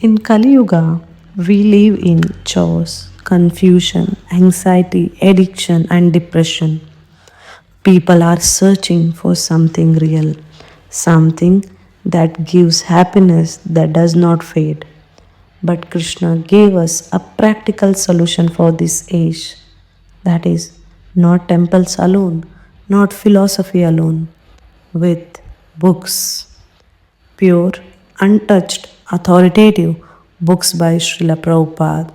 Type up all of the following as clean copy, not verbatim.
In Kaliyuga, we live in chaos, confusion, anxiety, addiction, and depression. People are searching for something real, something that gives happiness that does not fade. But Krishna gave us a practical solution for this age. That is, not temples alone, not philosophy alone, with books. Pure, untouched, authoritative books by Śrīla Prabhupāda,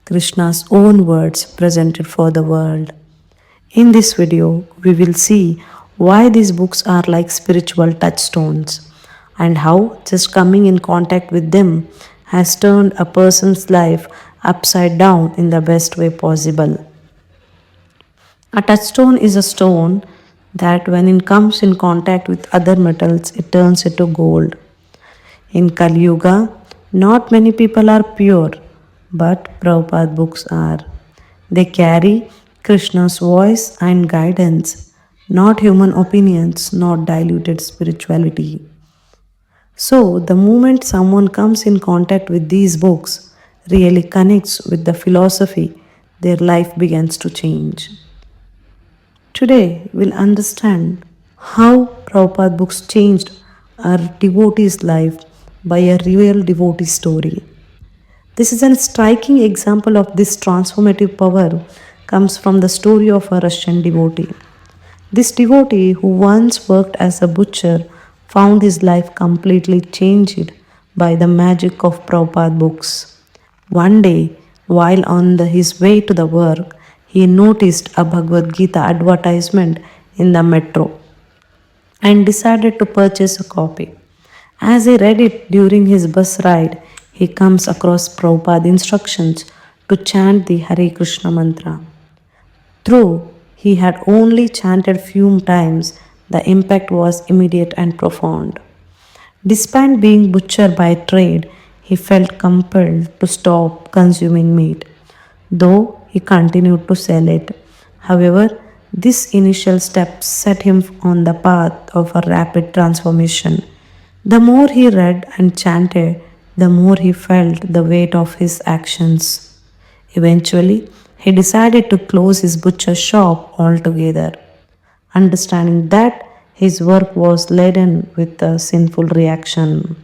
Krishna's own words presented for the world. In this video, we will see why these books are like spiritual touchstones and how just coming in contact with them has turned a person's life upside down in the best way possible. A touchstone is a stone that, when it comes in contact with other metals, it turns into gold. In Kali Yuga, not many people are pure, but Prabhupada books are. They carry Krishna's voice and guidance, not human opinions, not diluted spirituality. So, the moment someone comes in contact with these books, really connects with the philosophy, their life begins to change. Today, we'll understand how Prabhupada books changed our devotee's life by a real devotee story. This is a striking example of this transformative power comes from the story of a Russian devotee. This devotee, who once worked as a butcher, found his life completely changed by the magic of Prabhupada books. One day, while on his way to the work, he noticed a Bhagavad Gita advertisement in the metro and decided to purchase a copy. As he read it during his bus ride, he comes across Prabhupada instructions to chant the Hare Krishna mantra. Though he had only chanted few times, the impact was immediate and profound. Despite being butcher by trade, he felt compelled to stop consuming meat, though he continued to sell it. However, this initial step set him on the path of a rapid transformation. The more he read and chanted, the more he felt the weight of his actions. Eventually, he decided to close his butcher shop altogether, understanding that his work was laden with a sinful reaction.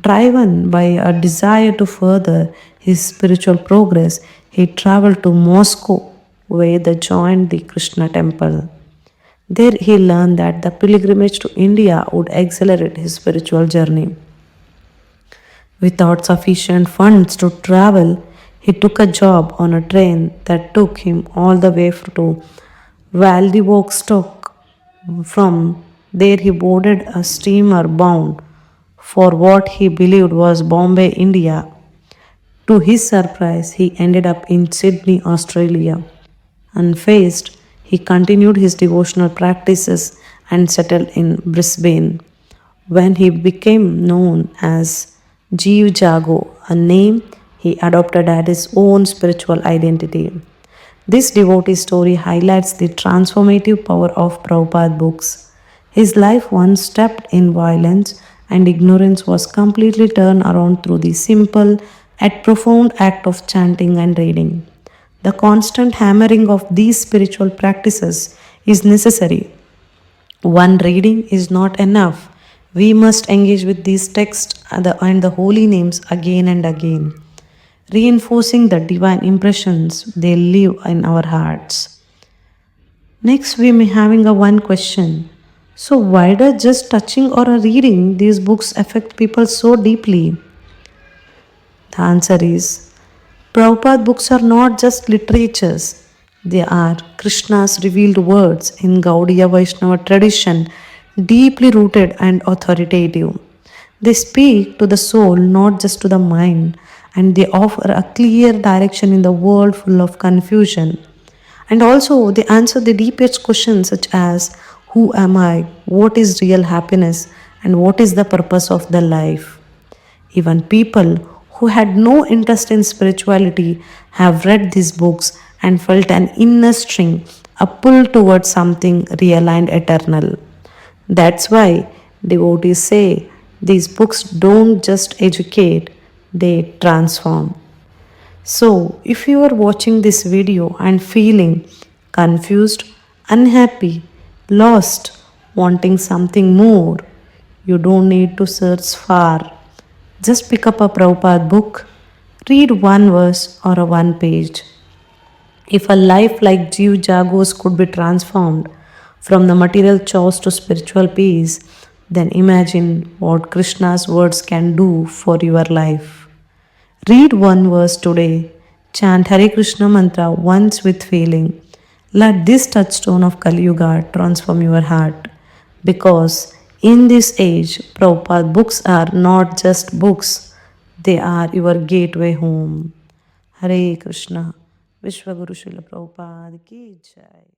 Driven by a desire to further his spiritual progress, he traveled to Moscow, where he joined the Krishna temple. There he learned that the pilgrimage to India would accelerate his spiritual journey. Without sufficient funds to travel, he took a job on a train that took him all the way to Vladivostok. From there, he boarded a steamer bound for what he believed was Bombay, India. To his surprise, he ended up in Sydney, Australia. Unfazed, he continued his devotional practices and settled in Brisbane, when he became known as Jeev Jago, a name he adopted as his own spiritual identity. This devotee story highlights the transformative power of Prabhupada books. His life, once steeped in violence and ignorance, was completely turned around through the simple yet profound act of chanting and reading. The constant hammering of these spiritual practices is necessary. One reading is not enough. We must engage with these texts and the holy names again and again, reinforcing the divine impressions they leave in our hearts. Next, we may having a one question. So, why does just touching or a reading these books affect people so deeply? The answer is Prabhupada books are not just literatures, they are Krishna's revealed words in Gaudiya Vaishnava tradition, deeply rooted and authoritative. They speak to the soul, not just to the mind, and they offer a clear direction in the world full of confusion. And also, they answer the deepest questions such as who am I, what is real happiness, and what is the purpose of the life. Even people who had no interest in spirituality have read these books and felt an inner string, a pull towards something real and eternal. That's why devotees say these books don't just educate, they transform. So, if you are watching this video and feeling confused, unhappy, lost, wanting something more, you don't need to search far. Just pick up a Prabhupada book, read one verse or a one page. If a life like Jeev Jago's could be transformed from the material chores to spiritual peace, then imagine what Krishna's words can do for your life. Read one verse today. Chant Hare Krishna mantra once with feeling. Let this touchstone of Kaliyuga transform your heart. Because in this age, Prabhupada books are not just books, they are your gateway home. Hare Krishna. Vishwaguru Śrīla Prabhupāda ki jai.